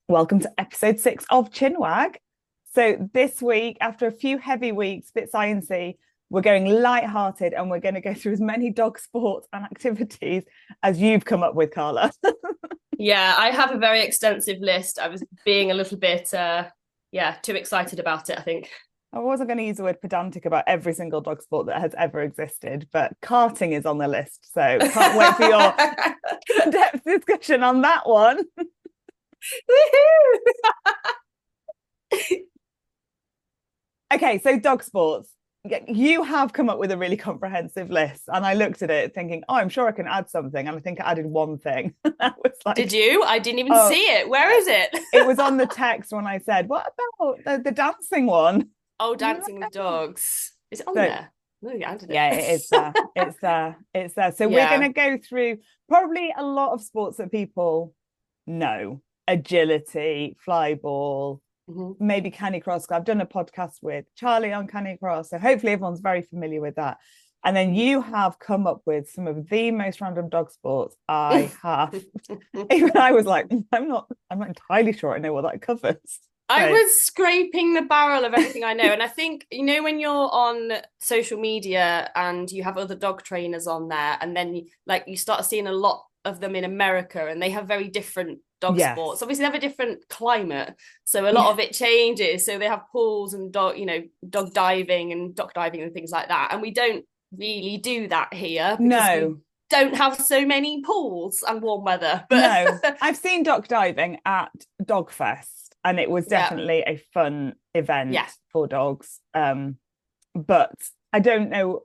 Welcome to episode 6 of Chinwag. So this week, after a few heavy weeks, bit sciencey, we're going light-hearted and we're going to go through as many dog sports and activities as you've come up with, Carla. Yeah, I have a very extensive list. I was being a little bit, too excited about it, I think. I wasn't going to use the word pedantic about every single dog sport that has ever existed, but karting is on the list. So can't wait for your in-depth discussion on that one. Okay, so dog sports. You have come up with a really comprehensive list, and I looked at it thinking, "Oh, I'm sure I can add something." And I think I added one thing. I was like, Did you? I didn't even "Oh, see it. Where is it? it was on the text when I said, what about the dancing one?" Oh, Dancing with Dogs. Is it on So there? No, you added yeah, it. it is there. It's there. It's there. So we're going Yeah. to go through probably a lot of sports that people know: agility, flyball, Mhm. maybe canicross. I've done a podcast with Charlie on canicross, so hopefully everyone's very familiar with that. And then you have come up with some of the most random dog sports I have. Even I was like, I'm not entirely sure I know what that covers. I So was scraping the barrel of everything I know. And I think, when you're on social media and you have other dog trainers on there, and then you start seeing a lot of them in America and they have very different dog sports. yes, Obviously, they have a different climate. So a lot yeah, of it changes. So they have pools and dog diving and dock diving and things like that. And we don't really do that here because we no, don't have so many pools and warm weather. But no. I've seen dock diving at Dogfest, and it was yeah, definitely a fun event yeah, for dogs. But I don't know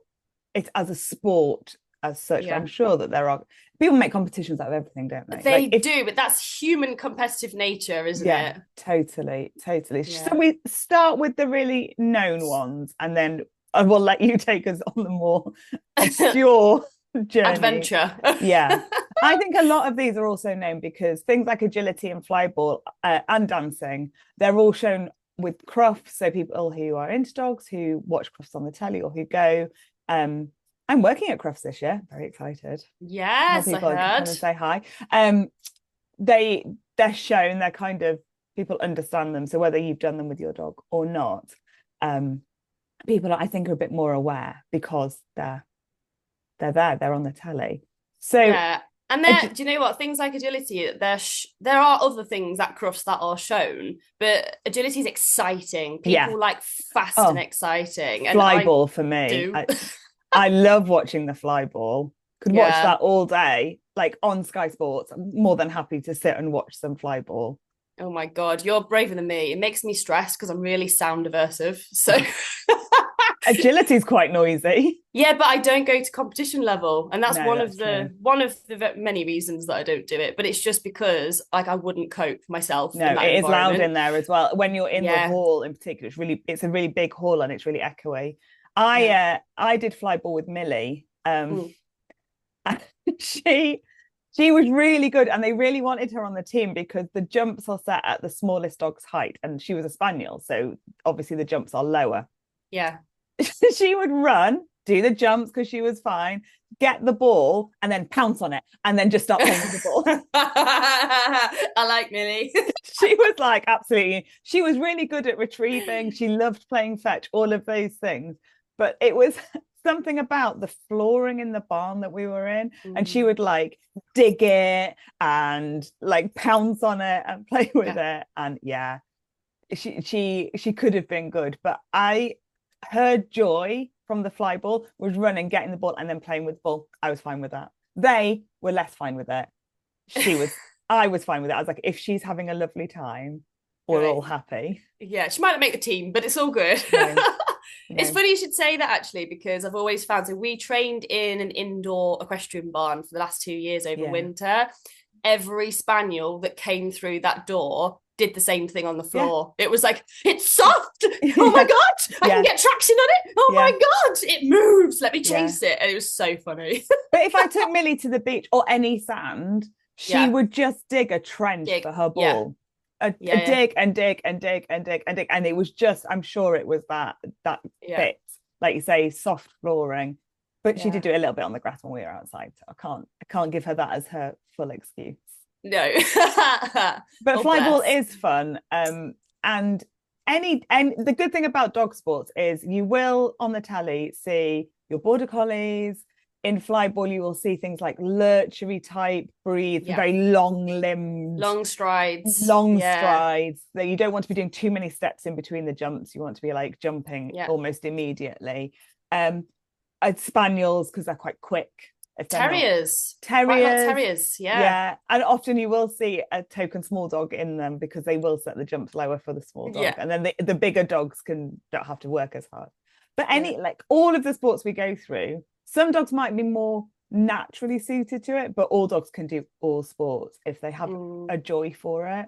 it as a sport as such, but I'm yeah. sure that there are people make competitions out of everything, don't they? They Like if do, but that's human competitive nature, isn't yeah, it? totally, totally. So Yeah. we start with the really known ones, and then I will let you take us on the more obscure journey. Adventure. Yeah. I think a lot of these are also known because things like agility and flyball and dancing, they're all shown with crufts. So people who are into dogs, who watch crufts on the telly or who go. Um, I'm working at crufts this year. Very excited. Tell Yes, I people I can come heard. and say hi. Um, they they're shown. They're kind of people understand them. So whether you've done them with your dog or not, um, people I think are a bit more aware because they're there. They're on the telly. So Yeah. And there, do you know what? Things like agility, there are other things at Crufts that are shown, but agility is exciting. yeah. People like fast and Oh, exciting, and I flyball for me. do. I love watching the flyball. Could watch Yeah. that all day, like on Sky Sports. I'm more than happy to sit and watch some flyball. Oh my God, you're braver than me. It makes me stress because I'm really sound aversive. So Agility is quite noisy. yeah, but I don't go to competition level, and that's No, one that's of true. the many reasons that I don't do it. But it's just because I wouldn't cope myself No, in that it is loud in environment. there as well. When you're in the Yeah, hall in particular, it's a really big hall and it's really echoey. yeah. I did flyball with Millie. Mm. And she was really good, and they really wanted her on the team because the jumps are set at the smallest dog's height, and she was a spaniel, so obviously the jumps are lower. Yeah. She would run, do the jumps because she was fine, get the ball, and then pounce on it, and then just start playing with the ball. I like Millie. She was like, absolutely. She was really good at retrieving. She loved playing fetch, all of those things. But it was something about the flooring in the barn that we were in. And she Mm. would like dig it and like pounce on it and play with Yeah. it. And yeah, she could have been good. But her joy from the fly ball was running, getting the ball, and then playing with the ball. I was fine with that. They were less fine with it. She was I was fine with it. I was like, if she's having a lovely time, we're all Right. happy. Yeah, she might not make the team, but it's all good. No, It's no. funny you should say that actually, because I've always found so we trained in an indoor equestrian barn for the last 2 years over Yeah. winter. Every spaniel that came through that door did the same thing on the Yeah. floor. It was like, it's soft. Oh my Yeah. God, I can Yeah. get traction on it. Oh my Yeah. God, it moves. Let me Yeah. chase it. And it was so funny. But if I took Millie to the beach or any sand, she Yeah. would just dig a trench Dig. for her Yeah. ball. A Yeah. Yeah. dig and dig and dig and dig and dig. And it was just, I'm sure it was that Yeah. bit, like you say, soft flooring. But she did Yeah. do it a little bit on the grass when we were outside. So I can't give her that as her full excuse. No. But Oh, flyball bless. is fun. And the good thing about dog sports is you will on the telly see your border collies. In flyball, you will see things like lurchery type breeds, Yeah. very long limbed, Long strides. long Yeah. strides. That you don't want to be doing too many steps in between the jumps. You want to be like jumping Yeah. almost immediately. Um, Spaniels because they're quite quick. If they're not Terriers. Quite a lot of terriers, terriers. Yeah. yeah, and often you will see a token small dog in them because they will set the jumps lower for the small dog, Yeah. and then the bigger dogs don't have to work as hard. But Yeah. like all of the sports we go through, some dogs might be more naturally suited to it, but all dogs can do all sports if they have a joy for it.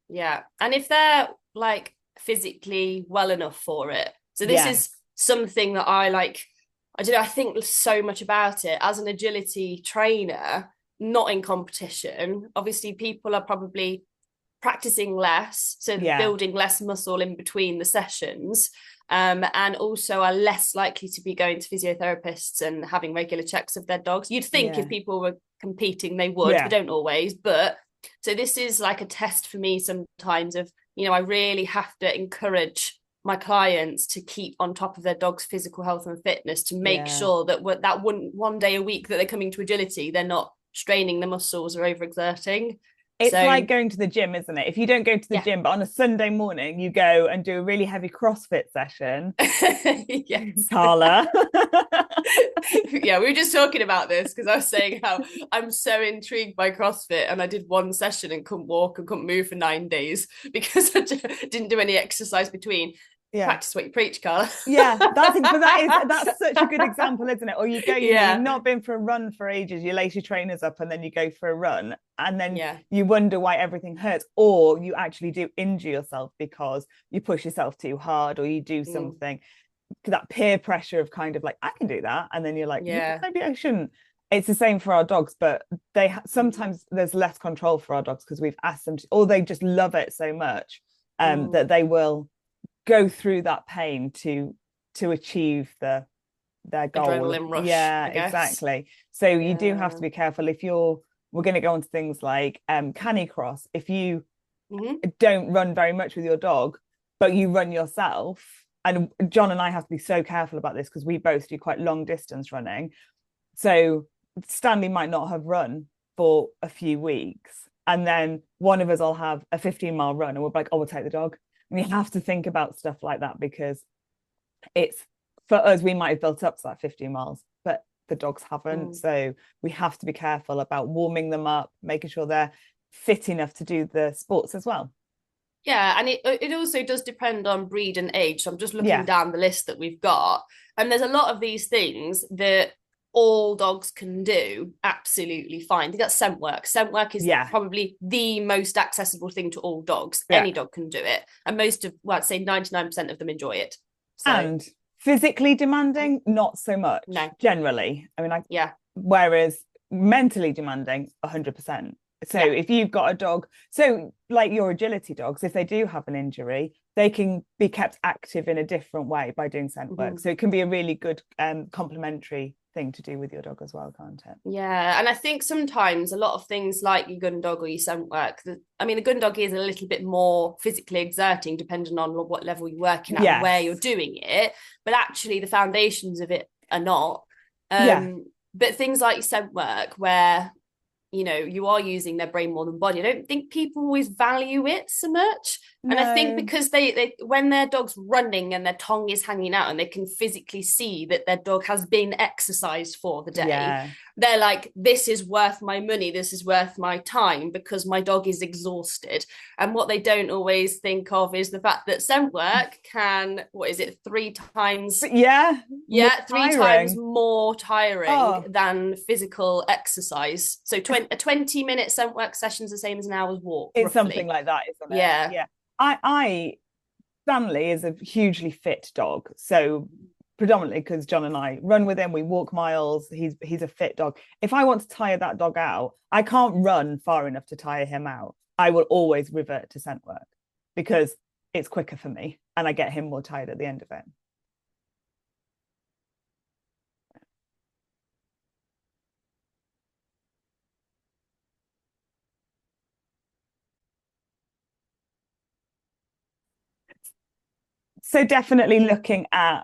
Yeah. And if they're like physically well enough for it. So this is Yes. something that I like, I don't know, I think so much about it as an agility trainer, not in competition. Obviously, people are probably practicing less, so Yeah. building less muscle in between the sessions. And also are less likely to be going to physiotherapists and having regular checks of their dogs. You'd think if Yeah. people were competing, they would. Yeah. They don't always, but so this is like a test for me sometimes of, you know, I really have to encourage my clients to keep on top of their dog's physical health and fitness to make Yeah. sure that that one day a week that they're coming to agility, they're not straining the muscles or overexerting. It's So like going to the gym, isn't it? If you don't go to the yeah. gym, but on a Sunday morning you go and do a really heavy CrossFit session, Yes. Carla. Yeah, we were just talking about this because I was saying how I'm so intrigued by CrossFit, and I did one session and couldn't walk and couldn't move for 9 days because I didn't do any exercise between. Yeah. Practice what you preach, Carla. Yeah, but that's such a good example, isn't it? Or you go, you know, you've Yeah. not been for a run for ages, you lace your trainers up and then you go for a run, and then Yeah. you wonder why everything hurts, or you actually do injure yourself because you push yourself too hard or you do something. That peer pressure of kind of like, I can do that, and then you're like, Yeah. maybe I shouldn't. It's the same for our dogs, but sometimes there's less control for our dogs because we've asked them to, or they just love it so much that they will go through that pain to achieve their goal. Adrenaline rush, Yeah, I guess. exactly. So you do have to be careful if we're going to go on to things like canicross. If you don't run very much with your dog, but you run yourself, and John and I have to be so careful about this because we both do quite long distance running. So Stanley might not have run for a few weeks, and then one of us will have a 15-mile run and we'll be like, oh, we'll take the dog. And you have to think about stuff like that because it's, for us, we might have built up to that 15 miles, but the dogs haven't. So we have to be careful about warming them up, making sure they're fit enough to do the sports as well. Yeah, and it also does depend on breed and age. So I'm just looking down the list that we've got, and there's a lot of these things that all dogs can do absolutely fine. I think that's scent work. Scent work is probably the most accessible thing to all dogs. Any dog can do it, and most of, well, I'd say 99% of them enjoy it. So. And physically demanding, not so much. No. Generally, I mean, whereas mentally demanding, 100%. So if you've got a dog, so like your agility dogs, if they do have an injury, they can be kept active in a different way by doing scent work. So it can be a really good complementary thing to do with your dog as well, can't it? Yeah, and I think sometimes a lot of things like your gun dog or your scent work, I mean, the gun dog is a little bit more physically exerting depending on what level you're working at and where you're doing it, but actually the foundations of it are not. But things like scent work where, you know, you are using their brain more than body, I don't think people always value it so much. And I think because they when their dog's running and their tongue is hanging out and they can physically see that their dog has been exercised for the day, they're like, this is worth my money, this is worth my time because my dog is exhausted. And what they don't always think of is the fact that scent work can, what is it, 3 times? Three times more tiring than physical exercise. So a 20-minute scent work session is the same as an hour's walk. It's roughly something like that, isn't it? Yeah. Stanley is a hugely fit dog, so predominantly because John and I run with him, we walk miles, he's a fit dog. If I want to tire that dog out, I can't run far enough to tire him out. I will always revert to scent work because it's quicker for me and I get him more tired at the end of it. So definitely looking at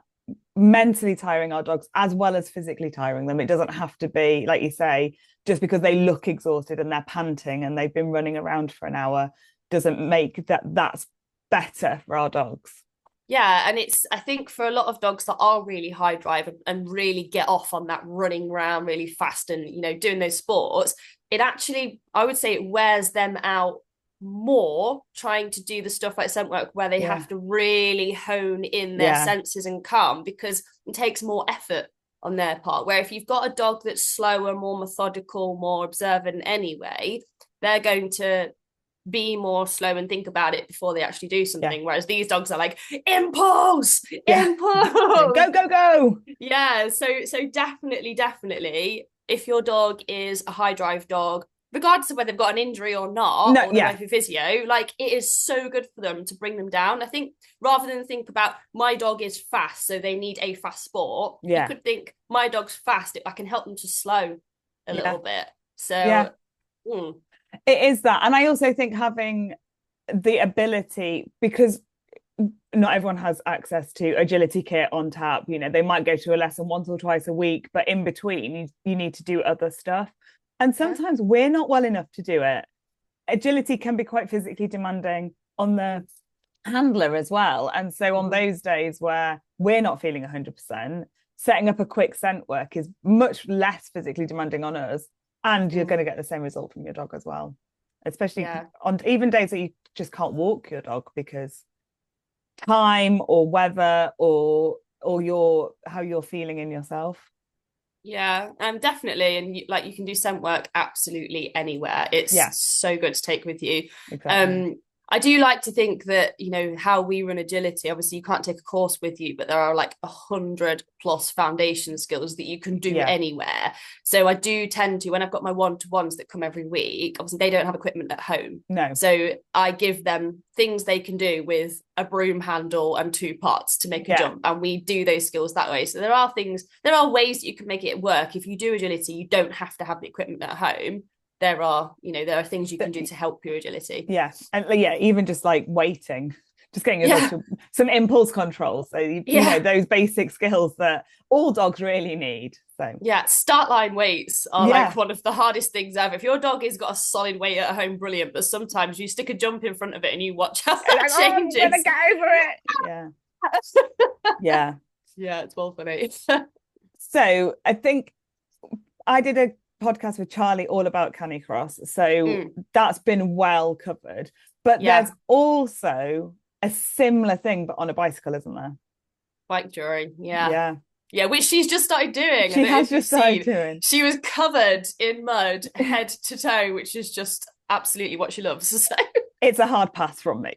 mentally tiring our dogs as well as physically tiring them. It doesn't have to be, like you say, just because they look exhausted and they're panting and they've been running around for an hour doesn't make that's better for our dogs. Yeah, and I think for a lot of dogs that are really high drive and really get off on that running around really fast and, doing those sports, it actually, I would say it wears them out more trying to do the stuff like scent work where they have to really hone in their senses and calm, because it takes more effort on their part. Where if you've got a dog that's slower, more methodical, more observant anyway, they're going to be more slow and think about it before they actually do something. Whereas these dogs are like, impulse, impulse, go, go, go. Yeah. So definitely, if your dog is a high drive dog, regardless of whether they've got an injury or not, or they go through physio, like it is so good for them to bring them down. I think rather than think about my dog is fast, so they need a fast sport, you could think my dog's fast, I can help them to slow a little bit. So it is that. And I also think having the ability, because not everyone has access to agility kit on tap, they might go to a lesson once or twice a week, but in between you need to do other stuff. And sometimes we're not well enough to do it. Agility can be quite physically demanding on the handler as well. And so on those days where we're not feeling 100%, setting up a quick scent work is much less physically demanding on us. And you're going to get the same result from your dog as well. Especially on even days that you just can't walk your dog because time or weather or how you're feeling in yourself. Yeah, definitely. And you can do scent work absolutely anywhere. It's so good to take with you. Exactly. I do like to think that, how we run agility, obviously you can't take a course with you, but there are like 100+ foundation skills that you can do anywhere. So I do tend to, when I've got my one-to-ones that come every week, obviously they don't have equipment at home. No. So I give them things they can do with a broom handle and 2 pots to make a jump. And we do those skills that way. So there are ways that you can make it work. If you do agility, you don't have to have the equipment at home. There are things you can do to help your agility. And even just like waiting, just getting yourself to some impulse control. So you know those basic skills that all dogs really need. So start line weights are like one of the hardest things ever. If your dog has got a solid weight at home, brilliant. But sometimes you stick a jump in front of it and you watch how that changes. I'm gonna get over it. Yeah, it's well funny. So I think I did a podcast with Charlie all about canicross, so that's been well covered, but there's also a similar thing but on a bicycle, isn't there? Bike touring. Which she's just started doing. She has just started doing. She was covered in mud head to toe, which is just absolutely what she loves. So it's a hard pass from me.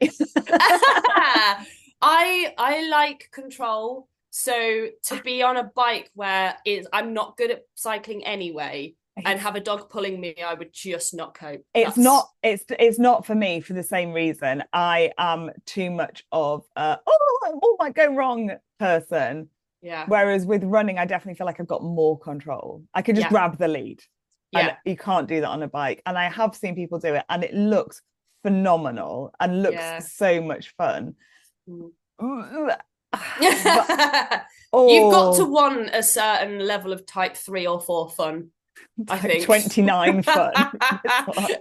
I like control, so to be on a bike where I'm not good at cycling anyway, and have a dog pulling me, I would just not cope. It's not for me for the same reason. I am too much of oh might go wrong person. Yeah. Whereas with running, I definitely feel like I've got more control. I can just grab the lead. And you can't do that on a bike. And I have seen people do it, and it looks phenomenal and looks so much fun. But, you've got to want a certain level of type 3 or 4 fun. I think 29 fun.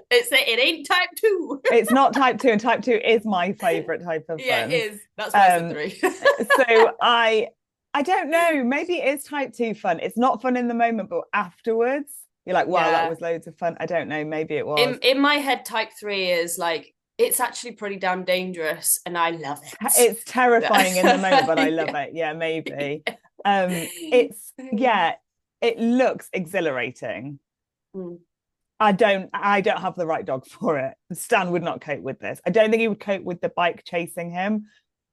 It ain't type 2. It's not type 2, and type 2 is my favorite type of fun. Yeah, it is. That's why I said 3. So I don't know, maybe it is type 2 fun. It's not fun in the moment, but afterwards you're like, wow, that was loads of fun. I don't know, maybe it was. In my head, type 3 is like, it's actually pretty damn dangerous, and I love it. It's terrifying in the moment, but I love it. Yeah, maybe. It looks exhilarating. I don't have the right dog for it. Stan would not cope with this. I don't think he would cope with the bike chasing him.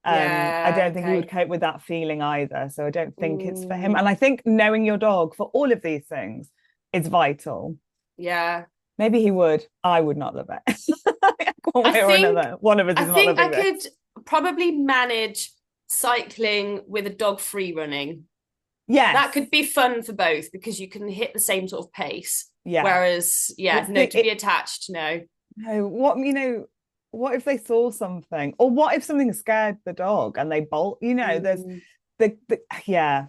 I don't think he would cope with that feeling either. So I don't think it's for him. And I think knowing your dog for all of these things is vital. Yeah. Maybe he would. I would not love it. One way or another. One of us is not loving it. I think I could probably manage cycling with a dog free running. Yeah, that could be fun for both because you can hit the same sort of pace. Yeah. Whereas, to be attached, no. No, what what if they saw something, or what if something scared the dog and they bolt? There's yeah.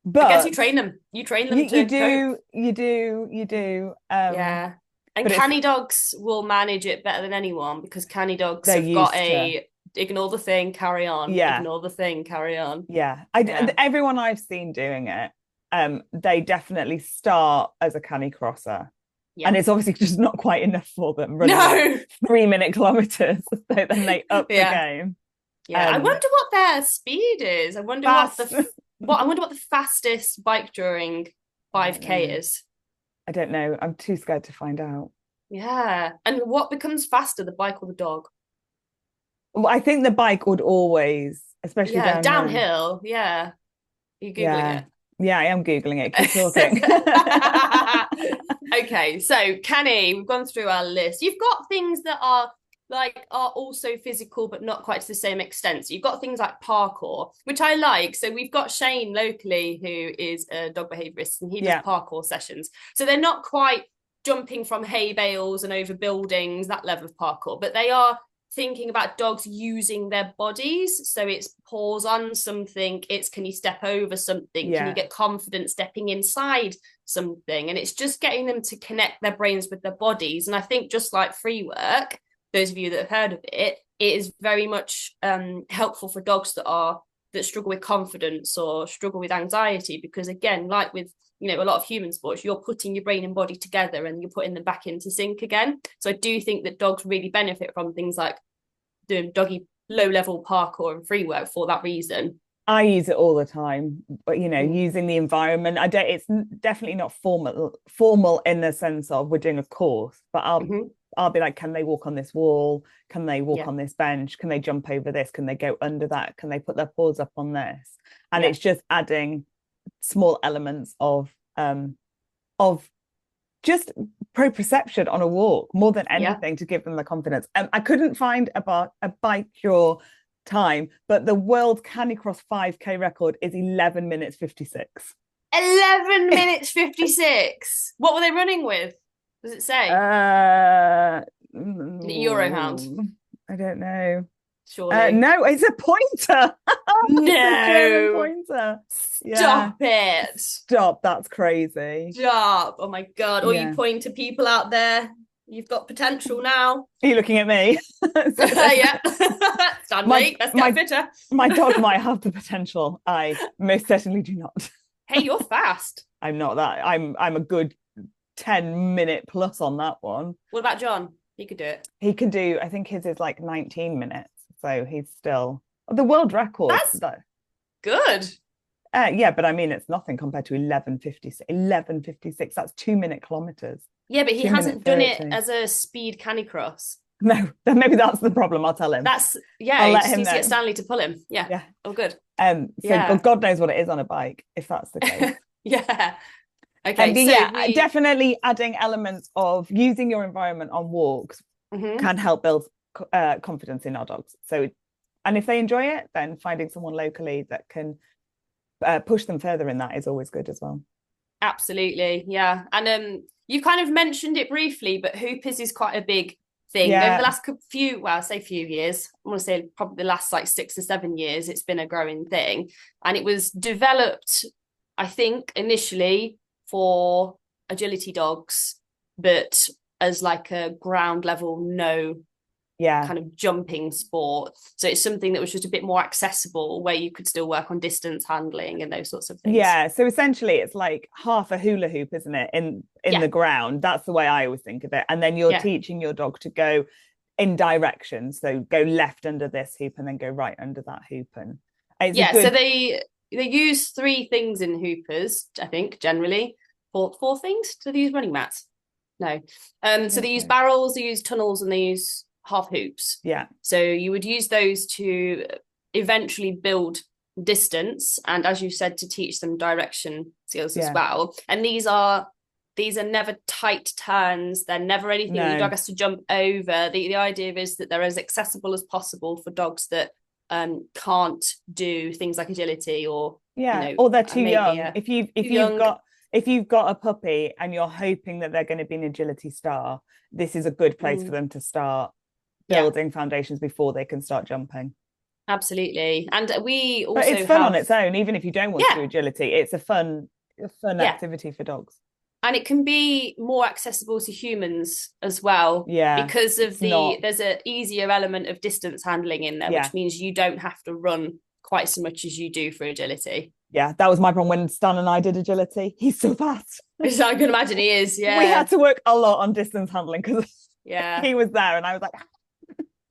But I guess you train them. You train them to cope. You do. Yeah. And canny dogs will manage it better than anyone, because canny dogs have got ignore the thing, carry on. Yeah. Ignore the thing, carry on. Yeah. Everyone I've seen doing it, they definitely start as a canny crosser. Yeah. And it's obviously just not quite enough for them running 3-minute kilometers. So then they up the game. Yeah. I wonder what their speed is. I wonder I wonder what the fastest bike during 5K is. I don't know. I'm too scared to find out. Yeah. And what becomes faster, the bike or the dog? Well, I think the bike would always, especially downhill. Yeah. Are you Googling it? Yeah, I am Googling it. Keep talking. Okay, so canny, we've gone through our list. You've got things that are also physical, but not quite to the same extent. So you've got things like parkour, which I like. So we've got Shane locally, who is a dog behaviourist, and he does parkour sessions. So they're not quite jumping from hay bales and over buildings, that level of parkour, but they are thinking about dogs using their bodies. So it's pause on something, it's can you step over something, can you get confident stepping inside something, and it's just getting them to connect their brains with their bodies. And I think just like free work, those of you that have heard of it, it is very much helpful for dogs that struggle with confidence or struggle with anxiety, because again, like with a lot of human sports, you're putting your brain and body together and you're putting them back into sync again. So I do think that dogs really benefit from things like doing doggy low-level parkour and free work for that reason. I use it all the time, but using the environment. It's definitely not formal in the sense of we're doing a course, but I'll be like, can they walk on this wall? Can they walk on this bench? Can they jump over this? Can they go under that? Can they put their paws up on this? And it's just adding small elements of just proprioception on a walk more than anything to give them the confidence. I couldn't find a bike cure time, but the world canicross 5K record is 11 minutes 56. 11 minutes 56. What were they running with? Does it say? Eurohound. I don't know. Surely. No, it's a pointer. No. Pointer. Stop it. Stop. That's crazy. Stop. Oh my God. All you pointer people out there, you've got potential now. Are you looking at me? Yeah. Stanley, let's get fitter. My dog might have the potential. I most certainly do not. Hey, you're fast. I'm not that. I'm a good 10-minute plus on that one. What about John? He could do it. He can do, I think his is like 19 minutes. So he's still the world record. That's good. Yeah, but I mean, it's nothing compared to 11:56. 11:56. That's 2-minute kilometers. Yeah, but he hasn't done it as a speed canicross. No, then maybe that's the problem. I'll tell him. I'll let him know. To get Stanley to pull him. Yeah. Oh, good. God knows what it is on a bike, if that's the case. Yeah. Okay. Definitely adding elements of using your environment on walks can help build confidence in our dogs. So, and if they enjoy it, then finding someone locally that can push them further in that is always good as well. Absolutely, yeah. And you kind of mentioned it briefly, but hoopers is quite a big thing over the last few years. I want to say probably the last like 6 or 7 years, it's been a growing thing, and it was developed, I think, initially for agility dogs, but as like a ground level kind of jumping sport. So it's something that was just a bit more accessible, where you could still work on distance handling and those sorts of things. Yeah, so essentially it's like half a hula hoop, isn't it, in the ground. That's the way I always think of it. And then you're teaching your dog to go in direction, so go left under this hoop and then go right under that hoop. And so they use 3 things in hoopers, I think, generally. 4 things. Do they use running mats? No. So they use barrels, they use tunnels, and they use half hoops. Yeah. So you would use those to eventually build distance, and as you said, to teach them direction skills as well. And these are never tight turns. They're never anything the dog has to jump over. The idea is that they're as accessible as possible for dogs that can't do things like agility or or they're too young. If you've got a puppy and you're hoping that they're going to be an agility star, this is a good place for them to start building foundations before they can start jumping. Absolutely. And we also but it's fun on its own, even if you don't want to do Yeah. agility. It's a fun Yeah. activity for dogs. And it can be more accessible to humans as well. Yeah, Because of not... there's an easier element of distance handling in there, Yeah. which means you don't have to run quite so much as you do for agility. Yeah, that was my problem when Stan and I did agility. He's so fast. So I can imagine he is, yeah. We had to work a lot on distance handling because Yeah. he was there and I was like,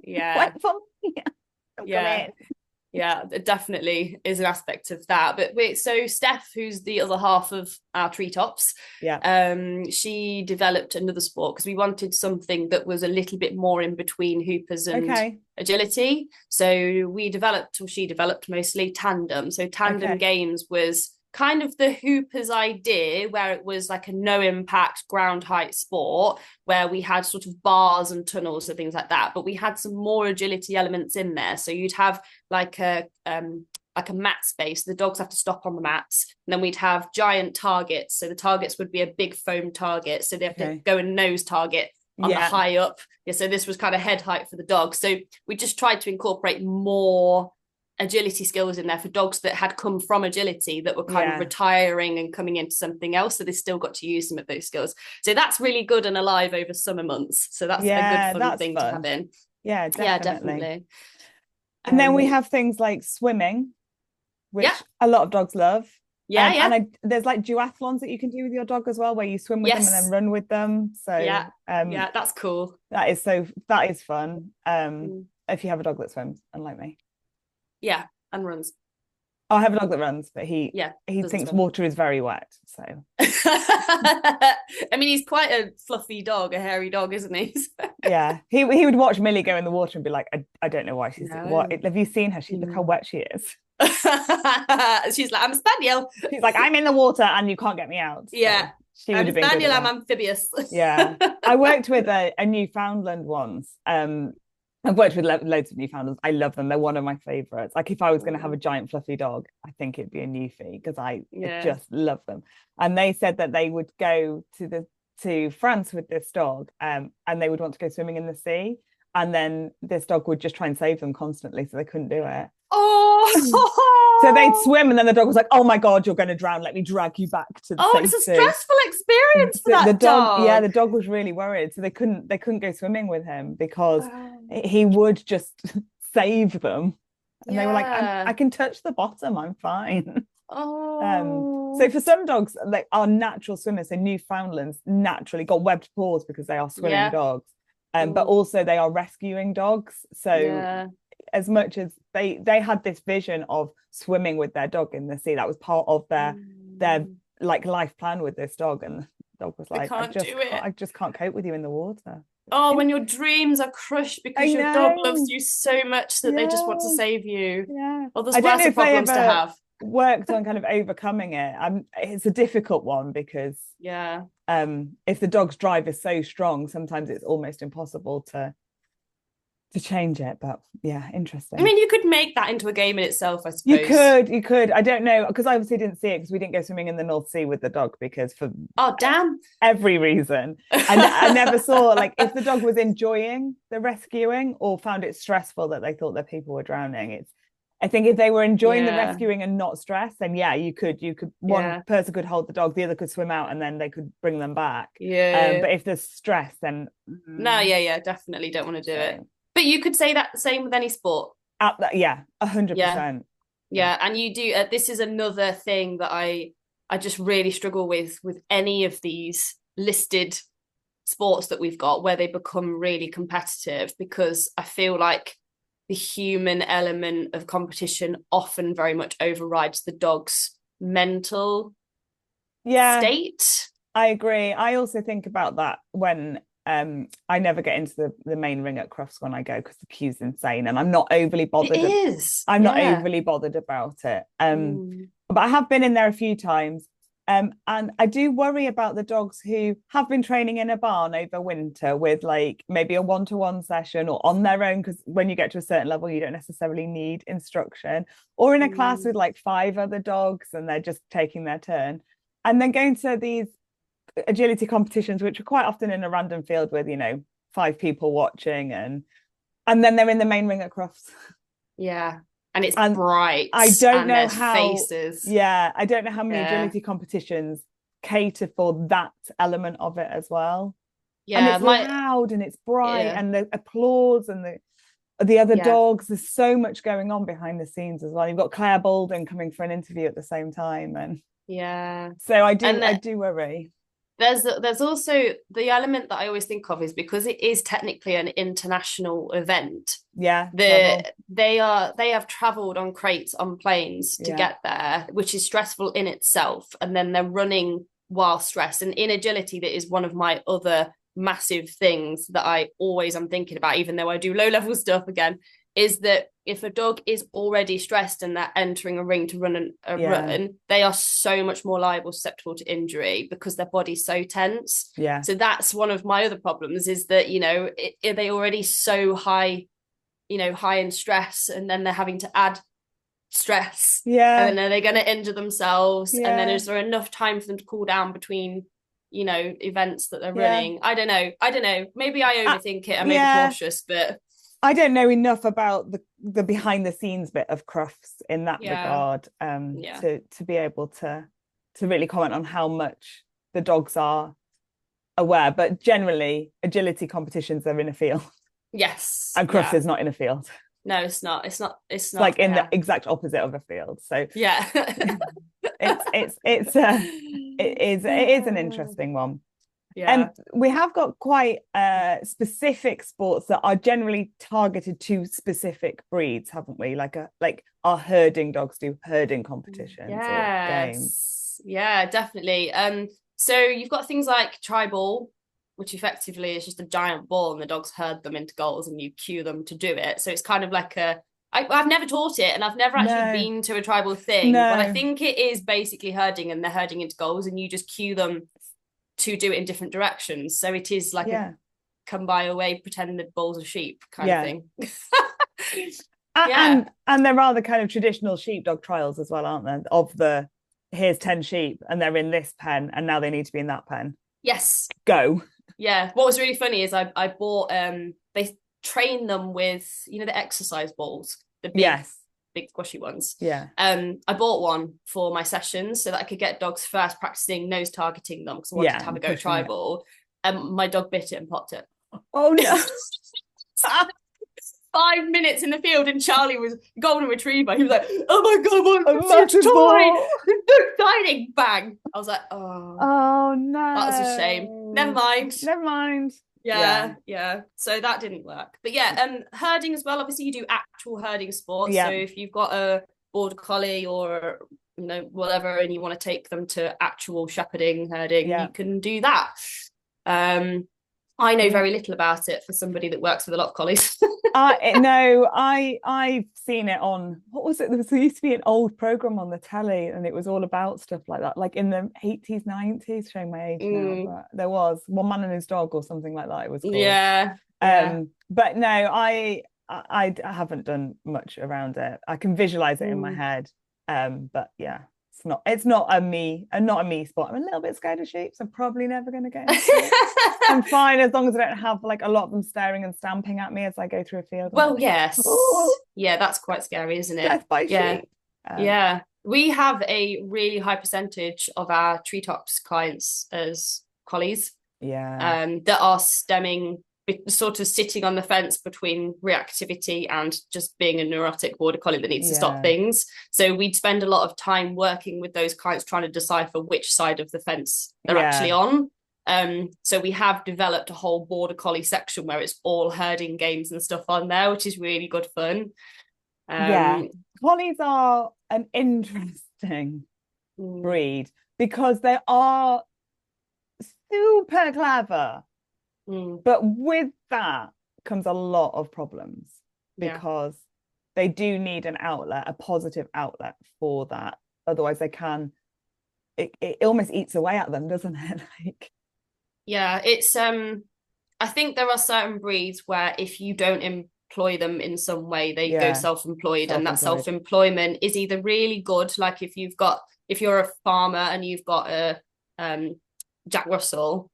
Yeah. wait for me. Don't Yeah. come in. Yeah, it definitely is an aspect of that. But wait, so Steph, who's the other half of our treetops, she developed another sport because we wanted something that was a little bit more in between hoopers and agility. So she developed mostly tandem. So tandem games was kind of the hoopers idea, where it was like a no impact ground height sport where we had sort of bars and tunnels and things like that, but we had some more agility elements in there. So you'd have like a mat space, the dogs have to stop on the mats, and then we'd have giant targets. So the targets would be a big foam target, so they have to go and nose target on the high up. So this was kind of head height for the dog. So we just tried to incorporate more agility skills in there for dogs that had come from agility that were kind of retiring and coming into something else, so they still got to use some of those skills. So that's really good and alive over summer months, so that's a good fun thing to have in. Definitely. And then we have things like swimming, which a lot of dogs love. And there's like duathlons that you can do with your dog as well, where you swim with them and then run with them. So that's cool. That is fun. If you have a dog that swims, unlike me. Yeah, and runs. I have a dog that runs, but he thinks swim. Water is very wet. So I mean, he's quite a fluffy dog, a hairy dog, isn't he? Yeah, he would watch Millie go in the water and be like, I don't know why she's what. Have you seen her? Look how wet she is. She's like, I'm a spaniel. She's like, I'm in the water and you can't get me out. So she would have been spaniel. I'm amphibious. I worked with a Newfoundland once. I've worked with loads of Newfoundlands. I love them. They're one of my favorites. Like if I was going to have a giant fluffy dog, I think it'd be a Newfie because I just love them. And they said that they would go to France with this dog, and they would want to go swimming in the sea, and then this dog would just try and save them constantly, so they couldn't do it. So they'd swim, and then the dog was like, "Oh my God, you're going to drown! Let me drag you back to the safety." It's a stressful experience for that dog. Yeah, the dog was really worried, so they couldn't go swimming with him because he would just save them, and they were like, "I can touch the bottom, I'm fine." So for some dogs, like our natural swimmers, so Newfoundlands naturally got webbed paws because they are swimming dogs, but also they are rescuing dogs. So as much as they had this vision of swimming with their dog in the sea, that was part of their like life plan with this dog, and the dog was like, I just can't cope with you in the water. When your dreams are crushed because your dog loves you so much that they just want to save you. Well, there's worse problems to have. Worked on kind of overcoming it. It's a difficult one because if the dog's drive is so strong, sometimes it's almost impossible to change it. But interesting. I mean, you could make that into a game in itself, I suppose. You could. I don't know, because I obviously didn't see it because we didn't go swimming in the North Sea with the dog because for every reason. I never saw like if the dog was enjoying the rescuing or found it stressful that they thought their people were drowning. I think if they were enjoying the rescuing and not stressed, then you could one person could hold the dog, the other could swim out, and then they could bring them back. But if there's stress, then definitely don't want to do it. But you could say that the same with any sport. 100%. Yeah, and you do. This is another thing that I just really struggle with any of these listed sports that we've got, where they become really competitive, because I feel like the human element of competition often very much overrides the dog's mental state. I agree. I also think about that when I never get into the main ring at Crufts when I go, because the queue's insane and I'm not overly bothered. I'm not overly bothered about it. But I have been in there a few times. And I do worry about the dogs who have been training in a barn over winter with like maybe a one-to-one session or on their own, because when you get to a certain level, you don't necessarily need instruction, or in a class with like 5 other dogs and they're just taking their turn. And then going to these agility competitions, which are quite often in a random field with, 5 people watching, and And then they're in the main ring at Crufts. Yeah. And it's And bright. I don't and know there's how faces. Yeah, I don't know how many agility competitions cater for that element of it as well. And Yeah, it's loud and it's bright and the applause and the other dogs. There's so much going on behind the scenes as well. You've got 𝘾𝙝𝙤𝙘𝙀 coming for an interview at the same time, and so I do worry. There's also the element that I always think of is because it is technically an international event. They have traveled on crates on planes to get there, which is stressful in itself, and then they're running while stressed. And in agility, that is one of my other massive things that I always am thinking about, even though I do low level stuff again, is that if a dog is already stressed and they're entering a ring to run run, they are so much more liable, susceptible to injury because their body's so tense. So that's one of my other problems, is that, you know, are they already so high, you know, high in stress, and then they're having to add stress, and then are they going to injure themselves, and then is there enough time for them to cool down between, you know, events that they're running? I don't know, maybe I overthink it, I may be cautious, but I don't know enough about the behind the scenes bit of Crufts in that regard to be able to really comment on how much the dogs are aware. But generally, agility competitions are in a field. Yes. And Crufts is not in a field. No, it's not. It's like in the exact opposite of a field. So it is an interesting one. And we have got quite specific sports that are generally targeted to specific breeds, haven't we? Like our herding dogs do herding competitions or games. Yeah, definitely. So you've got things like tribal, which effectively is just a giant ball and the dogs herd them into goals and you cue them to do it. So it's kind of like I've never taught it and I've never actually been to a tribal thing, but I think it is basically herding, and they're herding into goals and you just cue them to do it in different directions. So it is like a come by away, pretend the balls are sheep kind of thing. And there are the kind of traditional sheepdog trials as well, aren't there? Of here's 10 sheep and they're in this pen and now they need to be in that pen. Yes. Go. Yeah. What was really funny is I bought they train them with, you know, the exercise balls, the big squashy ones. I bought one for my sessions so that I could get dogs first practicing nose targeting them, because I wanted to have a go tribal. My dog bit it and popped it. Oh no. 5 minutes in the field and Charlie was golden retriever. He was like, oh my god, what a toy! So exciting! Bang! I was like, oh no, that was a shame. Never mind. Yeah. So that didn't work. But herding as well. Obviously, you do actual herding sports. So if you've got a border collie or, you know, whatever, and you want to take them to actual shepherding, herding, you can do that. I know very little about it for somebody that works with a lot of collies. I've seen it on, what was it? There used to be an old program on the telly and it was all about stuff like that, like in the 80s, 90s, showing my age now, but there was One Man and His Dog or something like that it was called. But no, I haven't done much around it. I can visualize it in my head, but it's not a me sport. I'm a little bit scared of sheep, so I'm probably never going to get into it. I'm fine as long as I don't have like a lot of them staring and stamping at me as I go through a field. Well, that's quite scary, isn't it? Death by sheep. We have a really high percentage of our treetops clients as collies. That are stemming, sort of sitting on the fence between reactivity and just being a neurotic border collie that needs to stop things. So we'd spend a lot of time working with those clients trying to decipher which side of the fence they're actually on. So we have developed a whole border collie section where it's all herding games and stuff on there, which is really good fun. Collies are an interesting breed because they are super clever. But with that comes a lot of problems because they do need an outlet, a positive outlet for that. Otherwise it almost eats away at them, doesn't it? It's I think there are certain breeds where if you don't employ them in some way, they go self-employed, and that self-employment is either really good, like if you're a farmer and you've got a Jack Russell,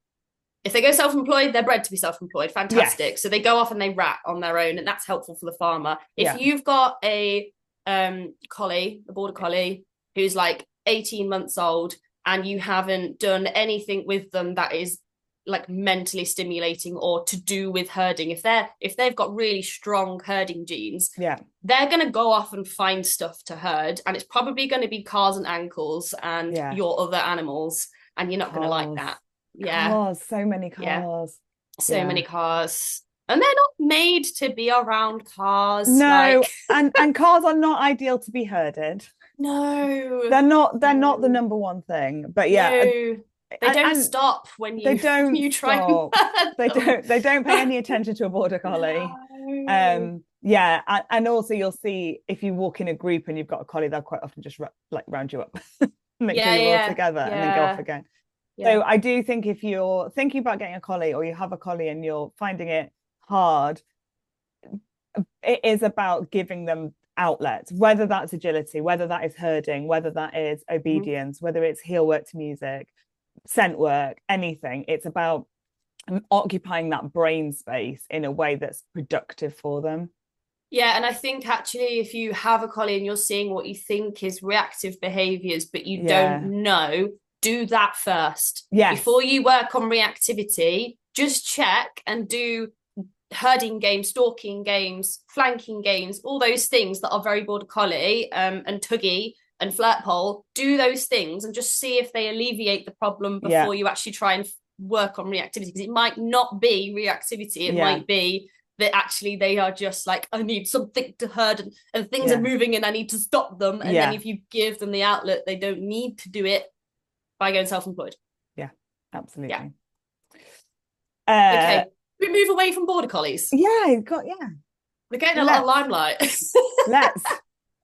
if they go self-employed, they're bred to be self-employed. Fantastic. Yes. So they go off and they rat on their own, and that's helpful for the farmer. If Yeah. you've got a collie, a border collie, who's like 18 months old, and you haven't done anything with them that is like mentally stimulating or to do with herding, if they've got really strong herding genes, Yeah. they're going to go off and find stuff to herd, and it's probably going to be cars and ankles and Yeah. your other animals, and you're not going to like that. Yeah. Cars, so many Yeah. cars. So Yeah. many cars. And they're not made to be around cars. No, like... and cars are not ideal to be herded. No. They're not the number one thing. But yeah. No. They don't and stop when they don't you try stop. and They don't pay any attention to a border collie. No. Yeah, and also you'll see if you walk in a group and you've got a collie, they'll quite often just like round you up, make sure you're all together, and then go off again. So I do think if you're thinking about getting a collie, or you have a collie and you're finding it hard, it is about giving them outlets, whether that's agility, whether that is herding, whether that is obedience, whether it's heel work to music, scent work, anything. It's about occupying that brain space in a way that's productive for them. Yeah, and I think actually if you have a collie and you're seeing what you think is reactive behaviors, but you don't know, do that first. Yes. Before you work on reactivity, just check and do herding games, stalking games, flanking games, all those things that are very border collie and tuggy and flirt pole. Do those things and just see if they alleviate the problem before you actually try and work on reactivity, because it might not be reactivity. It might be that actually they are just like, I need something to herd, and things are moving and I need to stop them. And then if you give them the outlet, they don't need to do it by going self-employed. Yeah, absolutely. Okay, we move away from border collies. We're getting a lot of limelight.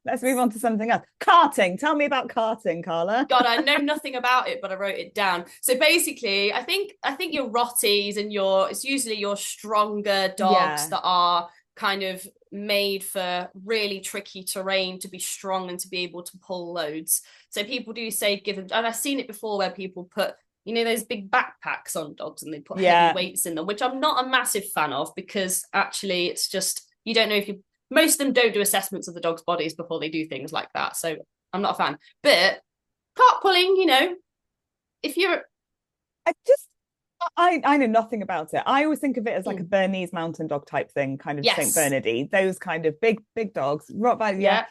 Let's move on to something else. Karting. Tell me about karting, Carla. God, I know nothing about it, but I wrote it down. So basically, I think your Rotties and it's usually your stronger dogs that are kind of made for really tricky terrain to be strong and to be able to pull loads. So people do say give them, and I've seen it before where people put, you know, those big backpacks on dogs and they put heavy weights in them, which I'm not a massive fan of, because actually it's just, you don't know if you, most of them don't do assessments of the dog's bodies before they do things like that. So I'm not a fan. But cart pulling, you know, if you're... I know nothing about it. I always think of it as like a Bernese mountain dog type thing, kind of St. Bernardy, those kind of big dogs. Rottweiler,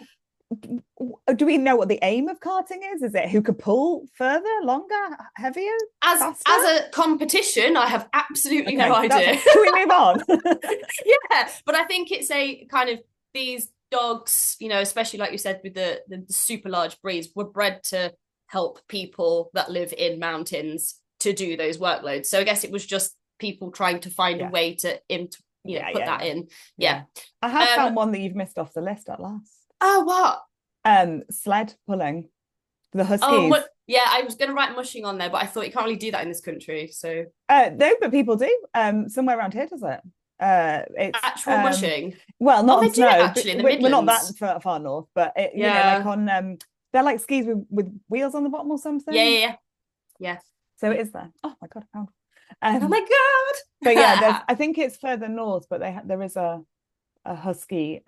Do we know what the aim of karting is? Is it who could pull further, longer, heavier, faster? As a competition, I have absolutely no idea. Can we move on? But I think it's a kind of, these dogs, you know, especially like you said with the super large breeds, were bred to help people that live in mountains to do those workloads. So I guess it was just people trying to find a way to put that in. I have found one that you've missed off the list at last. Oh, what? Sled pulling. The huskies. I was going to write mushing on there, but I thought you can't really do that in this country. So no, but people do. Somewhere around here does it. It's actual mushing. Well, not on snow. Actually, in the we're not that far north, but you know, like on they're like skis with wheels on the bottom or something. Yeah. So it is there. Oh my god, I found. Oh my god! But yeah, I think it's further north, but there is a husky.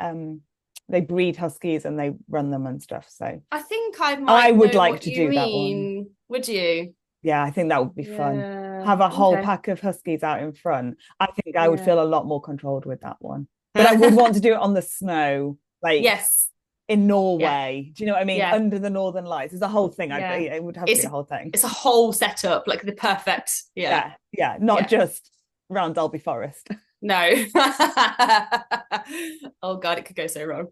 They breed huskies and they run them and stuff. So I think I would like to do that one. Would you? Yeah, I think that would be fun. Have a whole pack of huskies out in front. I think I would feel a lot more controlled with that one. But I would want to do it on the snow, like in Norway. Do you know what I mean? Under the northern lights. It's a whole thing. It would have to be a whole thing. It's a whole setup, like the perfect. Not just around Dalby Forest. No. Oh god, it could go so wrong.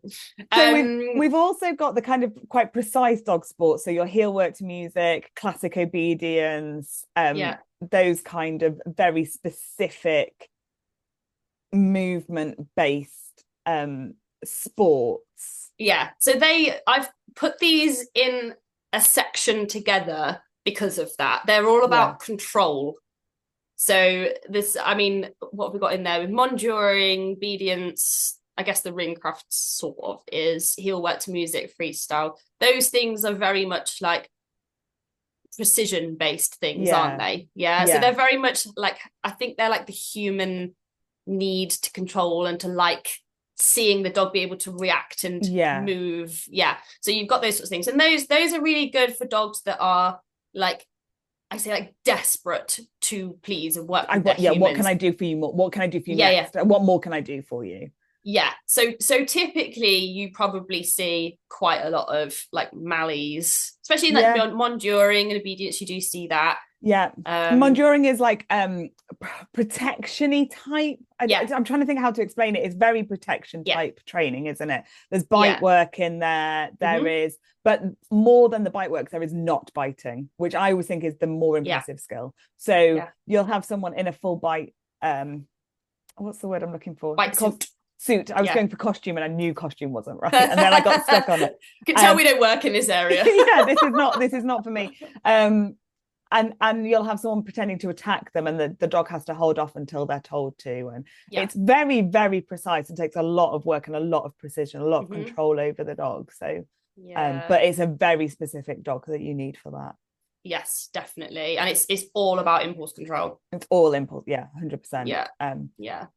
So we've also got the kind of quite precise dog sports. So your heel work to music, classic obedience, those kind of very specific movement based sports. So I've put these in a section together because of that. They're all about control. So this, I mean, what have we got in there? With monduring, obedience, I guess the ringcraft sort of is heel work to music, freestyle. Those things are very much like precision based things, Yeah. aren't they? Yeah. So Yeah. they're very much like, I think they're like the human need to control and to like seeing the dog be able to react and Yeah. move. Yeah. So you've got those sorts of things. And those are really good for dogs that are like, I say, like desperate to please and work with their humans. What can I do for you more? What can I do for you next? What more can I do for you? Yeah. So typically you probably see quite a lot of like Mallees, especially in like monduring and obedience. You do see that. Yeah. Monduring is like protection-y type. I'm trying to think how to explain it. It's very protection type training, isn't it? There's bite work in there. There is, but more than the bite work, there is not biting, which I always think is the more impressive skill. So you'll have someone in a full bite, what's the word I'm looking for? Bite suit. I was going for costume and I knew costume wasn't right. And then I got stuck on it. You can tell we don't work in this area. Yeah, this is not for me. And you'll have someone pretending to attack them and the dog has to hold off until they're told to. And it's very, very precise and takes a lot of work and a lot of precision, a lot of control over the dog. So, but it's a very specific dog that you need for that. Yes, definitely. And it's all about impulse control. It's all impulse. Yeah, 100%. Yeah.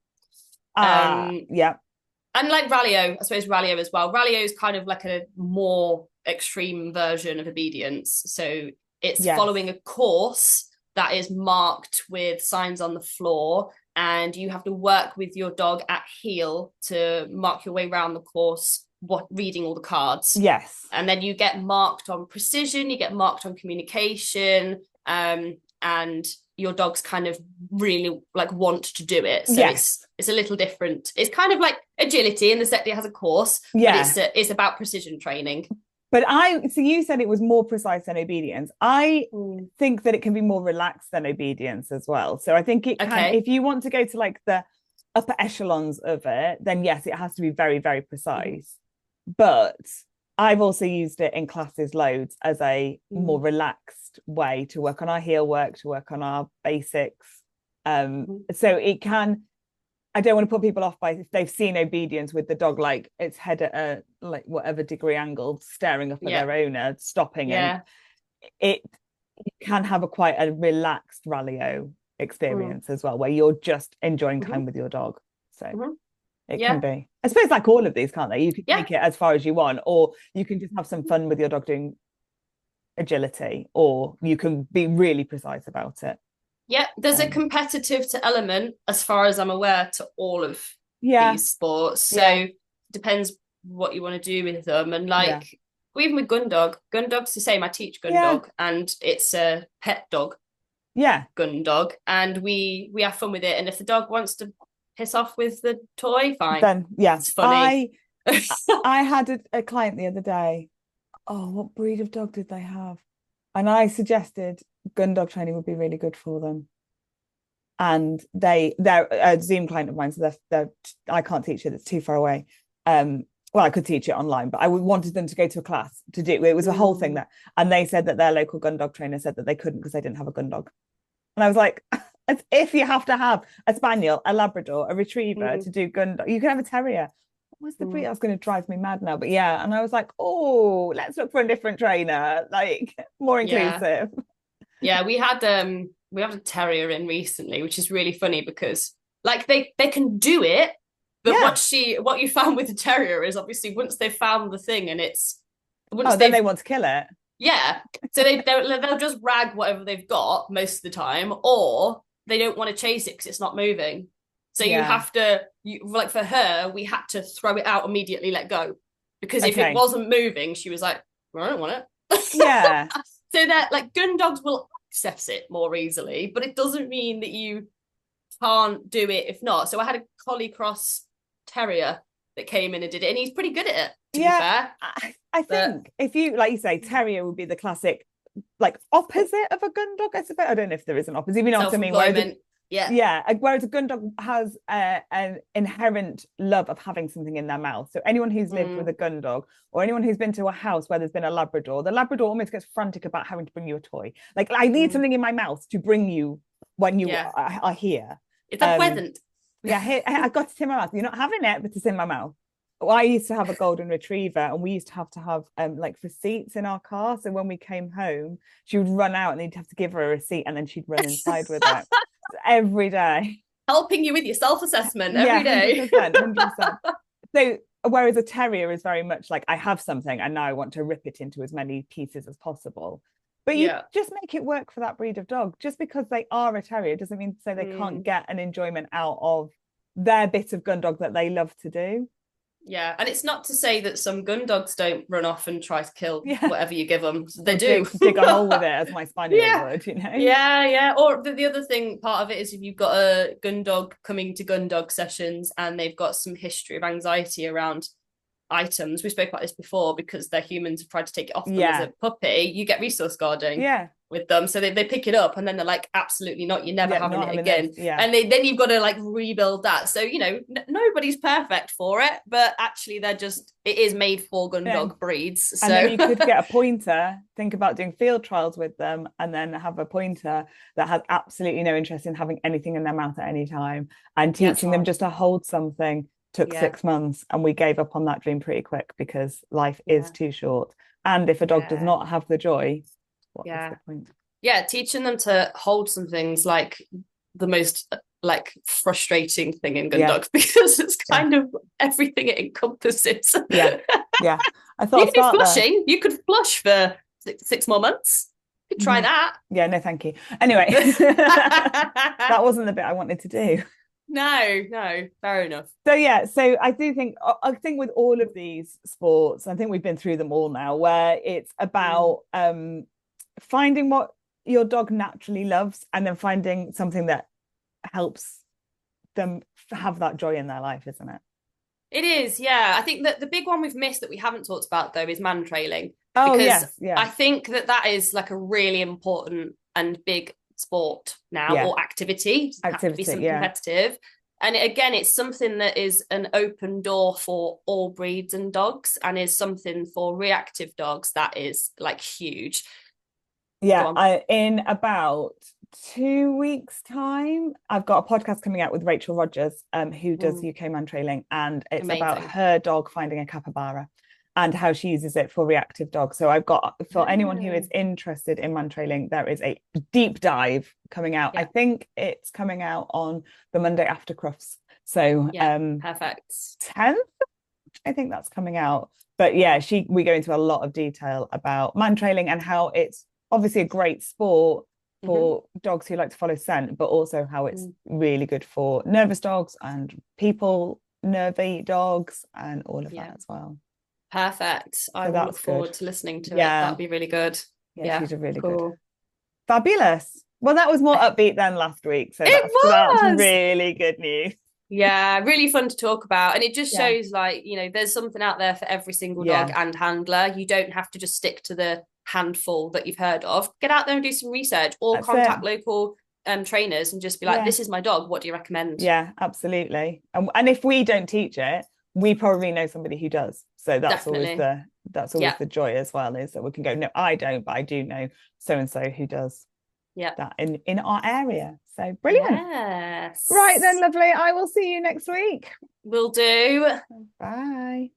And like Rallyo, I suppose Rallyo as well. Rallyo is kind of like a more extreme version of obedience. So it's following a course that is marked with signs on the floor, and you have to work with your dog at heel to mark your way around the course, reading all the cards. Yes. And then you get marked on precision, you get marked on communication, and your dogs kind of really like want to do it. So it's a little different. It's kind of like agility in the set that has a course, but it's about precision training. But so you said it was more precise than obedience. I think that it can be more relaxed than obedience as well. So I think it can, if you want to go to like the upper echelons of it, then yes, it has to be very, very precise. But I've also used it in classes loads as a more relaxed way to work on our heel work, to work on our basics. So it can, I don't want to put people off by if they've seen obedience with the dog like its head at a like whatever degree angle, staring up at their owner, stopping, and it can have quite a relaxed Rallyo experience as well, where you're just enjoying time with your dog. So it can be, I suppose, like all of these, can't they? You can take it as far as you want, or you can just have some fun with your dog doing agility, or you can be really precise about it. Yeah, there's a competitive to element, as far as I'm aware, to all of these sports. So depends what you want to do with them. And like, even with gun dog's the same. I teach gun dog, and it's a pet dog. Yeah, gun dog, and we have fun with it. And if the dog wants to piss off with the toy, fine. Then it's funny. I had a client the other day. Oh, what breed of dog did they have? And I suggested gun dog training would be really good for them. And they're a Zoom client of mine, so I can't teach it, it's too far away. Well, I could teach it online, but I wanted them to go to a class to do it. It was a whole thing and they said that their local gun dog trainer said that they couldn't because they didn't have a gun dog. And I was like, as if you have to have a spaniel, a Labrador, a retriever to do gun dog. You can have a terrier. What's the breed? That's going to drive me mad now. But and I was like, oh, let's look for a different trainer, like more inclusive. We had a terrier in recently, which is really funny because like they can do it, but what you found with the terrier is obviously once they've found the thing and then they want to kill it. Yeah, so they'll just rag whatever they've got most of the time, or they don't want to chase it because it's not moving. So you have to, like for her, we had to throw it out immediately, let go. Because if it wasn't moving, she was like, well, I don't want it. Yeah. So that like gun dogs will access it more easily, but it doesn't mean that you can't do it if not. So I had a collie cross terrier that came in and did it, and he's pretty good at it, to be fair. I think if you, like you say, terrier would be the classic, like opposite of a gun dog, I suppose. I don't know if there is an opposite, you know what I mean? Whereas a gun dog has an inherent love of having something in their mouth. So anyone who's lived with a gun dog, or anyone who's been to a house where there's been a Labrador, the Labrador almost gets frantic about having to bring you a toy. Like, I need something in my mouth to bring you when you are here. It's a present. I got it in my mouth. You're not having it, but it's in my mouth. I used to have a golden retriever, and we used to have like receipts in our car. So when we came home, she would run out and you'd have to give her a receipt, and then she'd run inside with it every day. Helping you with your self-assessment Yeah, every day. 100%, 100%. So whereas a terrier is very much like, I have something and now I want to rip it into as many pieces as possible. But you just make it work for that breed of dog. Just because they are a terrier doesn't mean to say they can't get an enjoyment out of their bit of gun dog that they love to do. Yeah, and it's not to say that some gun dogs don't run off and try to kill whatever you give them. They do. Dig a hole with it, as my spaniel would, you know? Yeah. Or the other thing, part of it is if you've got a gun dog coming to gun dog sessions and they've got some history of anxiety around items. We spoke about this before, because their humans have tried to take it off them as a puppy. You get resource guarding with them, so they pick it up and then they're like, absolutely not, you're never having it again. And then you've got to like rebuild that. So you know, nobody's perfect for it, but actually it is made for gun dog breeds. So and then you could get a pointer, think about doing field trials with them, and then have a pointer that has absolutely no interest in having anything in their mouth at any time, and teaching them just to hold something. Took 6 months, and we gave up on that dream pretty quick, because life is too short. And if a dog does not have the joy, what is the point? Yeah, teaching them to hold some things like the most like frustrating thing in gun dogs, because it's kind of everything it encompasses. Yeah. I thought you could do flushing. You could flush for 6 more months. You could try that. Yeah, no, thank you. Anyway, that wasn't the bit I wanted to do. No, fair enough. So I think with all of these sports, I think we've been through them all now, where it's about finding what your dog naturally loves, and then finding something that helps them have that joy in their life, isn't it? It is, yeah. I think that the big one we've missed that we haven't talked about, though, is man trailing. Oh, yes, yeah. I think that is like a really important and big sport now, or activity. Have to be something competitive. And again, it's something that is an open door for all breeds and dogs, and is something for reactive dogs that is like huge. In about 2 weeks' time, I've got a podcast coming out with Rachel Rogers, who does UK man trailing, and it's about her dog finding a capybara and how she uses it for reactive dogs. So I've got, for anyone who is interested in man trailing, there is a deep dive coming out. I think it's coming out on the Monday after Crufts. So perfect. 10th, I think that's coming out. But we go into a lot of detail about man trailing and how it's obviously a great sport for dogs who like to follow scent, but also how it's really good for nervous dogs and people, nervy dogs, and all of that as well. Perfect. I will look forward to listening to it. That'll be really good. Yeah, she's a really good. Fabulous. Well, that was more upbeat than last week. So that's really good news. Yeah, really fun to talk about. And it just shows like, you know, there's something out there for every single dog and handler. You don't have to just stick to the handful that you've heard of. Get out there and do some research, or contact local trainers and just be like, this is my dog, what do you recommend? Yeah, absolutely. And if we don't teach it, we probably know somebody who does. So that's always the joy as well, is that we can go, no, I don't, but I do know so and so who does that in our area. So brilliant. Yes. Right then, lovely. I will see you next week. Will do. Bye.